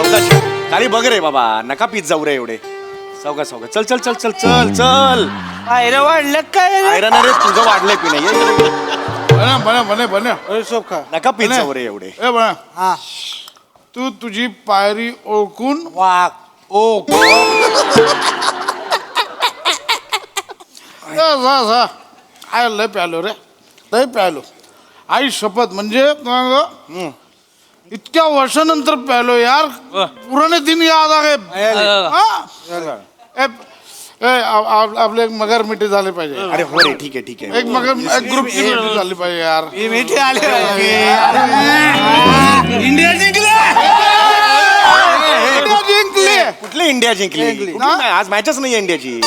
सावकाश खाली बघ रे बाबा, नका पीत जाऊ रे एवढे. सावकाश सावकाश, चल चल चल चल चल चल. आयरन वाढलं काय रे? आयरन रे तुझं वाढलंय की नाही? बने नका पीत जाऊ रे एवढे. हा तू तुझी पायरी ओळखून वाघ आय लय प्यालो रे, लय प्यालो. आई शपथ म्हणजे इतक्या वर्षानंतर प्यालो यार. पुराने दिन याद आ गए. आपले एक मगर मिठी झाले पाहिजे. अरे हो रे, ठीक आहे ठीक आहे. एक मगर एक ग्रुपची मिठी झाली पाहिजे यार. मिठी आले इंडिया जिंकले. जिंकले. कुठली इंडिया जिंकली? कुठली नाही, आज मॅचच नाही इंडियाची.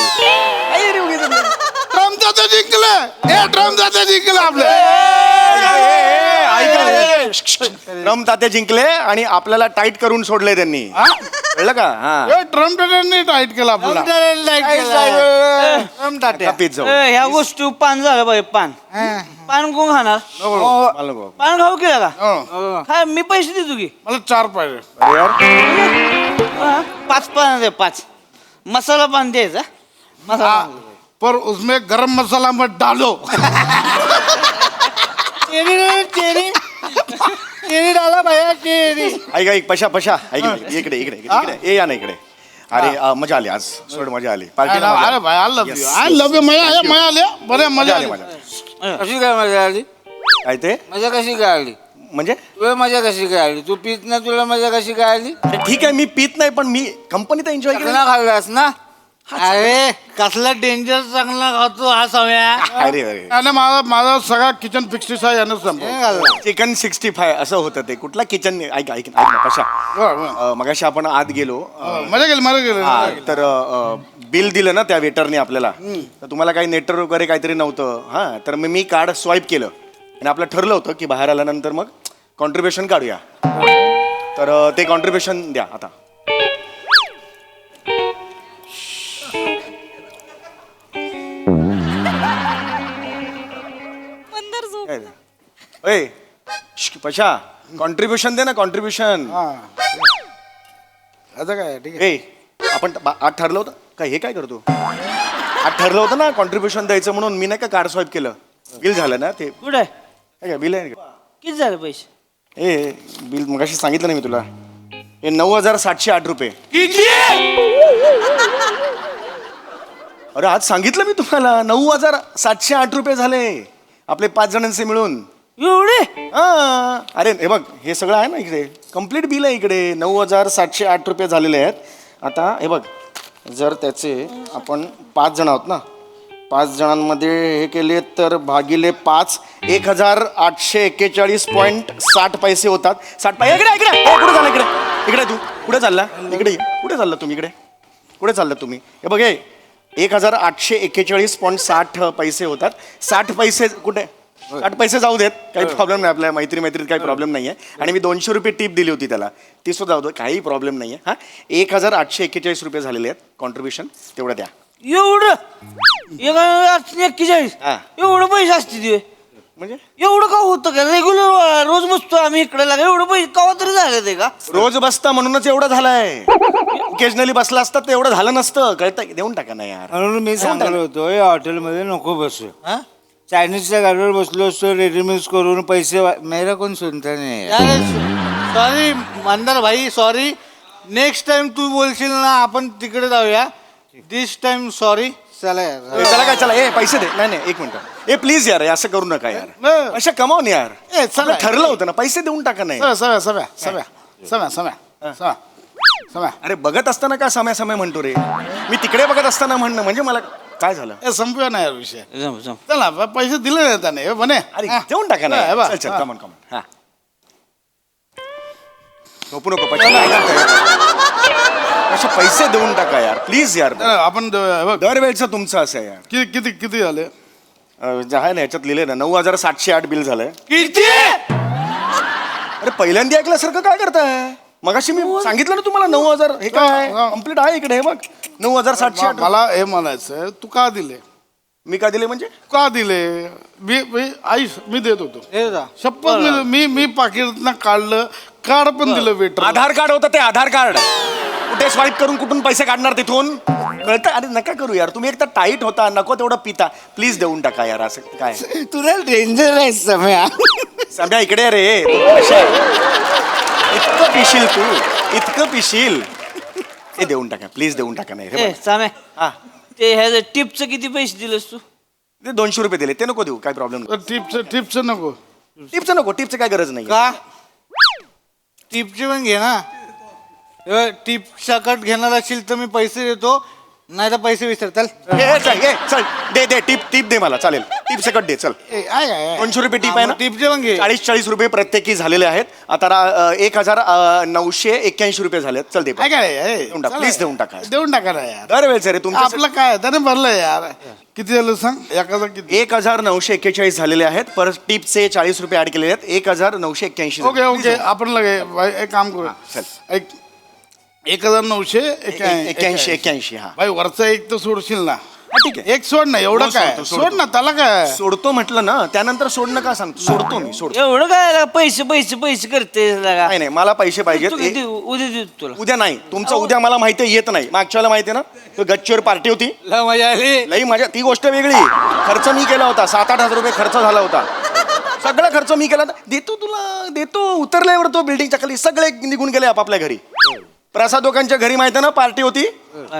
ट्रम्प जाते जिंकले. ट्रम्प जाते जिंकले आपले. ट्रम्प तात्या जिंकले आणि आपल्याला टाईट करून सोडले त्यांनी, कळलं का? हा, ट्रम्प टाईट केला आपल्याला. नका पीत जाऊ. ह्या गोष्टी पान झालं पाहिजे. पान पान कोण खाणार? मला नको. पान खाऊ केला का? हो. काय मी पैसे देतो की? मला 4 पाहिजे. अरे यार, हा, 5 पान दे. 5 मसाला पान द्यायचा. मसाला पर उसमें गरम मसाला मत डालो. चेरी डाला भैया चेरी. ऐक ऐक, पशा पशा ऐक, इकडे इकडे इकडे ये, या ना इकडे. अरे मजा आली आज, सोड मजा आली. पार्टीला अरे भाई आय लव्ह यू मजा आली. बरे मजा आली. कशी काय मजा आली? काय ते मजा कशी काय आली? म्हणजे? तुला मजा कशी काय आली? तू पित ना, तुला मजा कशी काय आली? अरे ठीक आहे, मी पीत नाही, पण मी कंपनीत एन्जॉय केलं. ना खाल्लास ना? अरे कसला डेंजर चांगला खातो हा सवया. अरे अरे, आणि माझा सगळा किचन 65 यानं संपला. चिकन 65 असं होतं ते. कुठला किचन? ऐक ऐक ना पशा, मगाशी आपण आत गेलो. मजा गेली. हा, तर बिल दिलं ना त्या वेटरने आपल्याला. तर तुम्हाला काही नेटवर्क वगैरे काहीतरी नव्हतं. हा, तर मी कार्ड स्वाईप केलं आणि आपलं ठरलं होतं की बाहेर आल्यानंतर मग कॉन्ट्रीब्युशन काढूया. तर ते कॉन्ट्रीब्युशन द्या आता. ओय पशा, कॉन्ट्रीब्युशन दे ना, कॉन्ट्रीब्युशन. आता काय ठीक आहे. आपण आज ठरलं होतं का? हे काय करतो? आज ठरलं होतं ना कॉन्ट्रीब्युशन द्यायचं म्हणून. मी नाही का कार्ड स्वाईप केलं, बिल झालं ना ते. कुठे काय बिल आहे? किती झाले पैसे? बिल मगाशी सांगितलं नाही मी तुला. हे 9,708 रुपये. अरे आज सांगितलं मी तुम्हाला, 9,708 रुपये झाले आपले 5 जणांचे मिळून. एवढे? हा, अरे हे बघ, हे सगळं आहे ना इकडे, कम्प्लीट बिल आहे इकडे. 9,708 रुपये झालेले आहेत. आता हे बघ, जर त्याचे आपण 5 जण आहोत ना, 5 जणांमध्ये हे केले तर भागिले 5, 1,841.60 पैसे होतात. 60 पैसे. इकडे इकडे, कुठे चालला? इकडे इकडे, तू कुठे चालला? इकडे कुठे चालला तुम्ही? इकडे कुठे चालला तुम्ही? हे बघ, हे 1,841.60 पैसे होतात. 60 पैसे कुठे? 60 पैसे जाऊ देत, काही प्रॉब्लेम नाही. आपल्या मैत्रीत काही प्रॉब्लेम नाही आहे. आणि मी 200 रुपये टिप दिली होती त्याला, ती सुद्धा जाऊ दे, काही प्रॉब्लेम नाही आहे. हा, 1,841 रुपये झालेले आहेत कॉन्ट्रीब्युशन, तेवढं द्या. एवढं? 1,841? हा. एवढं पैसे असते? म्हणजे एवढं का होतं का? रेग्युलर रोज बसतो आम्ही इकडे लागा. एवढं पैसे कवा तरी झाले ते का? रोज बसता म्हणूनच एवढं झालंय. ओकेजनली बसला असतात तर एवढं झालं नसतं. कळतं? देऊन टाका ना यार. म्हणून मी सांगलो होतो या हॉटेलमध्ये नको बसू. चायनीजच्या गाडीवर बसलो असतो, रेडीमेड करून पैसे मेरा कोण सुनता नाही. सॉरी मंदार भाई, सॉरी. नेक्स्ट टाइम तू बोलशील ना आपण तिकडे जाऊया. दिस टाइम सॉरी. चला चला काय, चला. पैसे दे. नाही नाही, एक मिनिट. प्लीज यार, असं करू नका यार. अशा कमावून यार. चला. ठरलं होतं ना, पैसे देऊन टाका. नाही सव्या. अरे बघत असताना का समय समय म्हणतो रे? मी तिकडे बघत असताना म्हणणं म्हणजे मला काय झालं? संपूया ना यार विषय. चला, पैसे दिले नाही त्याने. बने अरे देऊन टाका ना. चल चल, कमन कमन. हा, झोपू नको. असे पैसे देऊन टाका यार, प्लीज यार. आपण दरवेळचं तुमचं असं आहे यार. किती झाले? जे आहे ना याच्यात लिहिले ना, 9,708 बिल झालंय. किती? अरे पहिल्यांदा ऐकल्यासारखं काय करताय? मगाशी मी सांगितलं ना तुम्हाला 9,000. हे काय कम्प्लीट आहे इकडे. हे बघ, 9,708. मला हे म्हणायचं, तू का दिले? मी का दिले म्हणजे? का दिले? मी देत होतो. शपथ मी पाकिटातनं काढलं, कार्ड पण दिलं वेटर. आधार कार्ड होतं ते आधार कार्ड. कुठे स्वाईप करून कुठून पैसे काढणार तिथून कळतं. अरे नका करू यार, तुम्ही एक तर टाईट होता, नको तेवढं पिता, प्लीज देऊन टाका यार. असं काय तुला डेंजर आहे सम्या. सध्या इकडे रे, तू कशी आहे? इतकं पिशील तू, इतकं पिशील. हे देऊन टाका प्लीज, देऊन टाका. नाही रे ए सामे हा, ते ह्याचं टिपचं किती पैसे दिलेस तू? ते 200 रुपये दिले, ते नको देऊ, काय प्रॉब्लेम टिप्स नको. टिपचं नको, टिपचं काय गरज नाही. का टिपची पण घे ना. टिप सकट घेणार असेल तर मी पैसे देतो, नाही तर पैसे विसर. चल चल दे टिप दे मला, चालेल. टिप सकट दे, चल. 200 रुपये टिप आहे ना. टिपचे पण घे. 40 रुपये प्रत्येकी झालेले आहेत. आता 1981 रुपये झाले. चल दे देऊन टाक, प्लीज देऊन टाका. देऊन टाका ना यार. दरवेळेस रे तुमचं आपलं काय त्याने भरलं यार. किती झालं सांग? 1941 झालेले आहेत. परत टिपचे 40 रुपये ऍड केलेले आहेत. 1981. ओके आपण लगे भाई एक काम करू. चल. 1981. 81 हा. भाई वरचा एक तर सोडशील ना. ठीक आहे. एक सोड ना, एवढं हो, काय सोडतो. सोड ना, त्याला काय. सोडतो म्हटलं ना, त्यानंतर सोडणं का सांगतो. सोडतो मी, सोडतो. एवढं काय लागा, पैसे पैसे पैसे करते लागा. नाही नाही, मला पैसे पाहिजेत. तू किती उद्या देतो तुला. उद्या नाही, तुमचं उद्या मला माहिती आहे येत नाही. मागच्या वेळेला माहिती आहे ना, तो गच्चीवर पार्टी होती. लय मजा आली. लई माझ्या, ती गोष्ट वेगळी. खर्च मी केला होता, 7-8 हजार रुपये खर्च झाला होता. सगळा खर्च मी केला. देतो तुला, देतो. उतरल्यावर तो बिल्डिंगच्या खाली सगळे निघून गेले आपापल्या घरी. प्रसाद लोकांच्या घरी माहिती आहे ना, पार्टी होती.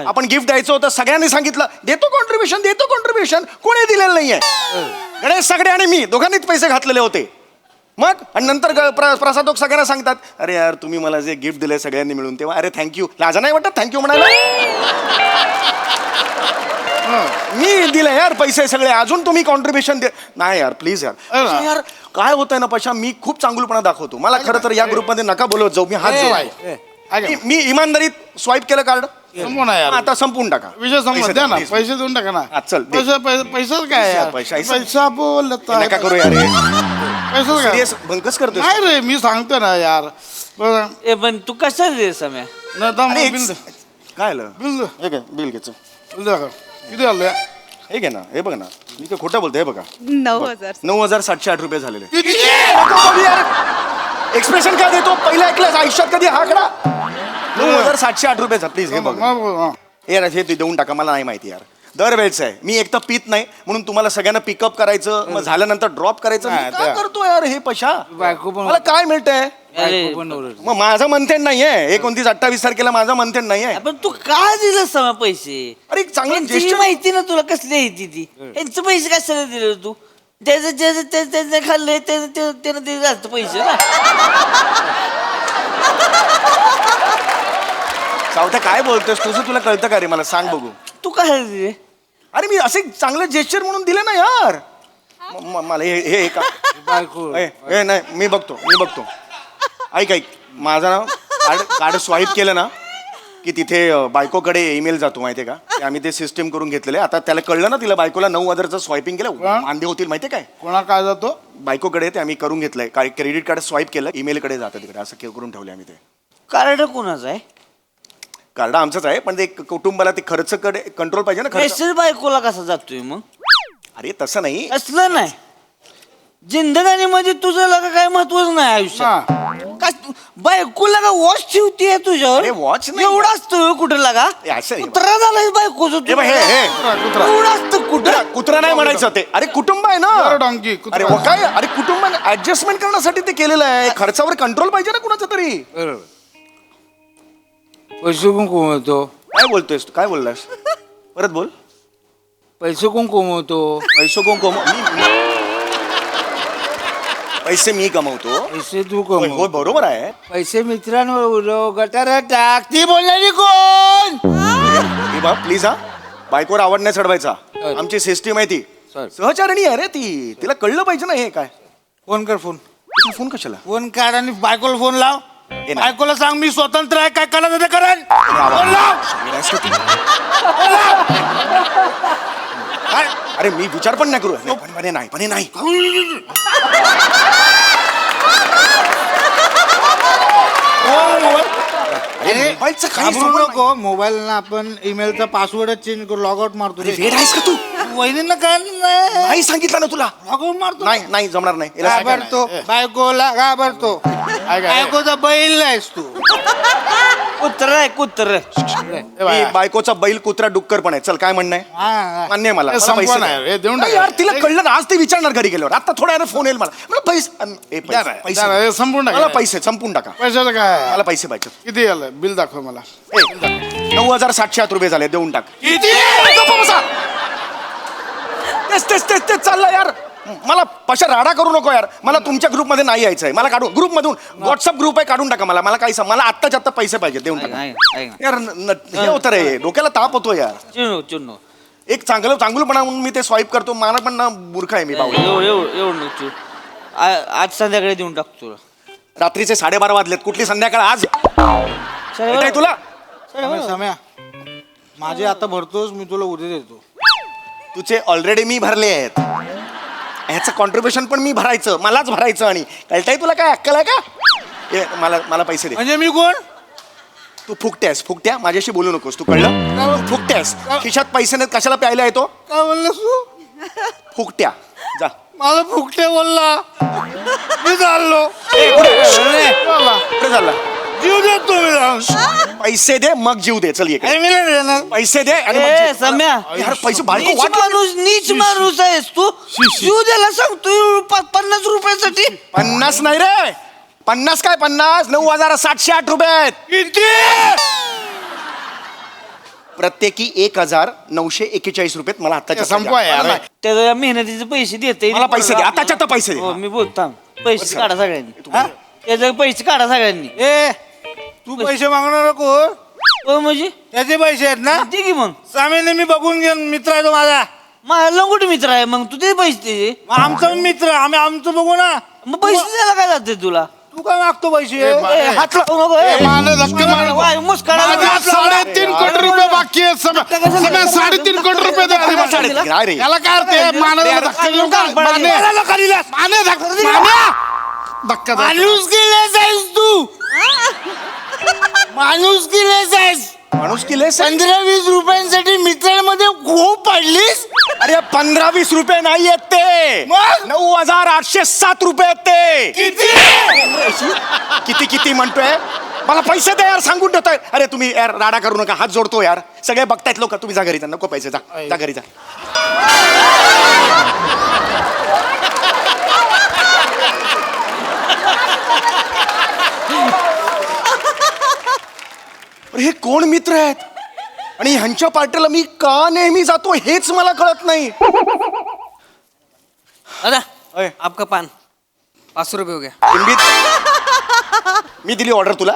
आपण गिफ्ट द्यायचं होतं, सगळ्यांनी सांगितलं देतो कॉन्ट्रीब्युशन. कोणी दिलेलं नाहीये. गणेश सगळे आणि मी दोघांनीच पैसे घातलेले होते. मग आणि नंतर प्रसाद लोक सगळ्यांना सांगतात, अरे यार तुम्ही मला जे गिफ्ट दिले सगळ्यांनी मिळून, तेव्हा अरे थँक्यू. लाजा नाही वाटत थँक्यू म्हणायला? मी दिले यार पैसे सगळे, अजून तुम्ही कॉन्ट्रीब्युशन दे. नाही यार प्लीज यार. यार काय होतंय ना पशा, मी खूप चांगुलपणा दाखवतो. मला खरं तर या ग्रुपमध्ये नका बोलवत जाऊ. मी हात जोड. मी इमानदारीत स्वाईप केलं कार्ड. संपू ना यार. आता संपवून टाका. विषय संपला, द्या ना please. पैसे देऊन टाका ना. हा, चल, दे. पैसाच काय यार? पैसा बोलत नका करू यार. पैसाच काय? सिरियस भंकस करतोय. नाही रे, मी सांगतो ना यार. बरं. ए पण तू कशा दे सम्या? नाही थांब, अरे, बिल दे. काय आलं? बिल दे. हे काय बिल घ्यायचं. बिल दे. किती आलं या? हे घे ना, हे बघ ना, मी काय खोटं बोलतोय. हे बघा 9,000 रुपये झालेले. एक्सप्रेशन काय देतो, पहिला ऐकलं आयुष्यात कधी हा आकडा? 9,708 रुपयाचा. प्लीज हे बघ. यार हे ते देऊन टाका, मला नाही माहिती यार. दरवेळेच आहे. मी एक तर पित नाही म्हणून तुम्हाला सगळ्यांना पिकअप करायचं, मग झाल्यानंतर ड्रॉप करायचं. मी हा, काय त्या- करतो यार हे पशा? बायको पण मला काय मिळतंय? अरे मग माझं मंथन नाहीये. 29-28 तारखेला माझं मंथन नाहीये. पण तू काय दिलं सम्या पैसे? अरे चांगलं त्यांची gesture- माहिती ना तुला कसली आहे ती. त्यांचे पैसे कशाला दिले तू? त्याचं खाल्लंय त्यानं ते जास्त पैसे ना. सावत्या काय बोलतोस? तुझं तुला कळतं का रे? मला सांग बघू. तू काय दिले? अरे मी असे चांगलं जेस्चर म्हणून दिले ना यार. मला हे का बायको हे नाही, मी बघतो. ऐक माझं नाव कार्ड स्वाईप केलं ना की तिथे बायकोकडे ईमेल जातो माहितीये का? ते आम्ही ते सिस्टीम करून घेतलेले. आता त्याला कळलं ना, तिला बायकोला 9,000चं स्वाईपिंग केलं, वांदे होतील माहितीये काय? कोणा काय जातो? बायकोकडे ते आम्ही करून घेतलंय. काय क्रेडिट कार्ड स्वाईप केलं, ईमेलकडे जातं तिकडे. असं करून ठेवले आम्ही ते. कार्ड कोणाचं आहे? कार्ड आमचंच आहे, पण ते कुटुंबाला ते खर्च कडे कंट्रोल पाहिजे ना. खर्च. मेसेज बायकोला कसा जातोय मग? अरे तसं नाही. असलं नाही. जिंदगानीमध्ये तुझं लगा काय महत्वच नाही आयुष्यात. काय बायकोला का वॉच ठेवतीये तुझ्यावर? अरे watch नाही. एवढं असतं कुठं लागा? हे असं आहे. कुत्रा झालाय बायकोचं हे बघ, हे कुत्रा. एवढं असतं कुठं? कुत्रा नाही म्हणायचं ते. अरे कुटुंब आहे ना. यार डॉंकी, कुत्रा. अरे वो काय? अरे कुटुंब ऍडजस्टमेंट करण्यासाठी ते केलेलं आहे. खर्चावर कंट्रोल पाहिजे ना कुणाचा तरी. बरोबर. पैसे कोण कमवतो? काय बोलतोयस तू? काय बोललास? परत बोल. पैसे कोण कमवतो? पैसे कोण पैसे मी कमवतो. पैसे तू होय, होय, कमव. बरोबर आहे. पैसे मित्रांवर उडव, गटारात टाक. ती बोलणारी कोण? हे बा प्लीज हा, बायकोवर आवड नाही चढवायचा. आमची सिस्टीम आहे ती. Sorry. सहचारणी आहे रे ती. तिला कळलं पाहिजे ना हे काय. फोन कर. फोन फोन कशाला? फोन काढ आणि बायकोला फोन लाव. नाही. बायकोला सांग मी स्वतंत्र आहे, काय करायचं ते करेन. फोन लाव. काय? अरे मी विचार पण नाही करू. पण नाही. मोबाईलचं काही घाबरू नको. मोबाईल ना आपण ईमेलचा पासवर्ड चेंज करू, लॉग आउट मारतो. वेड आहेस का तू? वहिनींना काय नाही नाही सांगितलं ना तुला हाकून मारतो नाही नाही जमणार नाही याला सांगा. घाबरतो बायकोला घाबरतो बायकोचा बैल नाहीस तू कुत्र आहे कुत्र मी बायकोचा बैल कुत्रा डुक्कर पण आहे चल काय म्हणणं आहे मान्य आहे मला. मला संपवा पैसे नाही, द्या. हे देऊन नाही टाका. यार तिला कळलं ना आज ते विचारणार घरी गेल्यावर आता थोड्या वेळाने फोन येईल मला पैसे द्या ना, द्या ना, हे संपून टाका. मला पैसे संपून टाका पैशाचं काय मला पैसे पाहिजे किती आलं बिल दाखव मला 9,708 रुपये झाले देऊन टाक गप्प बसा. तेच तेच तेच तेच चाललं यार मला पशा राडा करू नको यार मला तुमच्या ग्रुपमध्ये नाही यायचं आहे मला काढून ग्रुपमधून व्हॉट्सअप ग्रुप आहे काढून टाका मला काही मला आत्ताच्या आत्ता पैसे पाहिजे देऊन टाका यार हे होतं रे डोक्याला ताप होतो यार चिन्नू चिन्नू एक चांगलंपणा म्हणून मी ते स्वाईप करतो मला पण ना मूर्ख आहे मी बाबा एवढं नको आज संध्याकाळी देऊन टाकतो तुला रात्रीचे 12:30 वाजलेत कुठली संध्याकाळ आज काय तुला सम्या माझे आता भरतोस मी तुला उद्या देतो तुझे ऑलरेडी मी भरले आहेत ह्याचं कॉन्ट्रीब्युशन पण मी भरायचं मलाच भरायचं आणि कळतंय तुला काय अक्कल आहे का मला मला पैसे दे म्हणजे मी कोण तू फुकट्या माझ्याशी बोलू नकोस तू कळलं तू फुकट्यास खिशात पैसे नाहीत कशाला प्यायला येतो काय बोललास तू फुकट्या जा मला फुकटे बोलला मी चाललो कुठे झाला जीव देतो मी जाऊन पैसे दे मग जीव दे चल ये अरे मी नाही देणार पैसे दे आणि मग ए जीव- सम्या यार पैसे बायको नीच वाट माणूस नीच माणूस आहेस तू जीव द्यायला सांगतो 50 रुपयासाठी 50 नाही रे 50 काय 50 9,708 रुपये आहेत किती प्रत्येकी 1,941 रुपये मला आत्ताच्या संपवा यार. त्याच्या मेहनतीचे पैसे देते मला पैसे दे आताच्या आता पैसे दे हो मी बोलतो पैसे काढा सगळ्यांनी हा? त्याचे पैसे काढा सगळ्यांनी ए तू पैसे मागणार नको हो म्हणजे त्याचे पैसे आहेत ना दे की मग सामीने मी बघून घेऊन मित्र आहे तो माझा माझा लंगोटी मित्र आहे मग तू ते पैसे दे मग आमचा पण मित्र आम्ही आमचं बघू ना मग पैसे द्यायला काय जाते तुला तू काय मागतो पैसे ए, हात लावू नको ए. माने धक्के मार. वाय, मुस्कारा माझे हात लावू. 3.5 कोटी रुपये बाकी आहेत समय 3.5 कोटी रुपये दे आधी मला. काय रे याला काय अर्थ आहे? मानेला धक्का देऊन काय? माने धक्का द्या. माणूस गेलेस आहेस तू माणूस गेलेस आहेस माणूस केले 15-20 रुपयांसाठी मित्रांमध्ये खूप पडलीस अरे 15-20 रुपये नाही आहेत ते मग? 9,807 रुपये आहेत ते किती किती म्हणतोय मला पैसे दे यार सांगून ठेवतोय अरे तुम्ही यार राडा करू नका हात जोडतो यार सगळे बघतायत लोक तुम्ही जा घरी जा नको पैसे जा घरी जा अरे हे कोण मित्र आहेत आणि ह्यांच्या पार्टीला मी का नेहमी जातो हेच मला कळत नाही दादा अय. आपका पान 500 रुपये हो गया कुंडीत मी दिली ऑर्डर तुला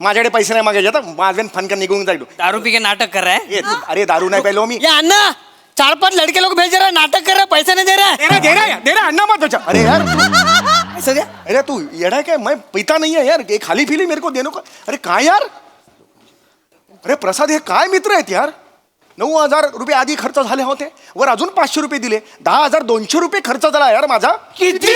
माझ्याकडे पैसे नाही मागायचे आता माझ्यान फनकन निघून जाईल दारू पी के नाटक कर रहा है अरे दारू नहीं पहलो मी ये अन्ना 4-5 लड़के लोग भेज रहा है नाटक कर रहा है पैसा नहीं दे रहा है दे रहा अन्ना मत बचा अरे यार पैसा दे अरे तू येड़ा है क्या मैं पीता नहीं है यार एक खाली फिली मेरे को देनो का अरे काय यार अरे प्रसाद हे काय मित्र आहेत यार 9,000 रुपये आधी खर्च झाले होते वर अजून 500 रुपये दिले 10,200 रुपये खर्च झाला यार माझा किती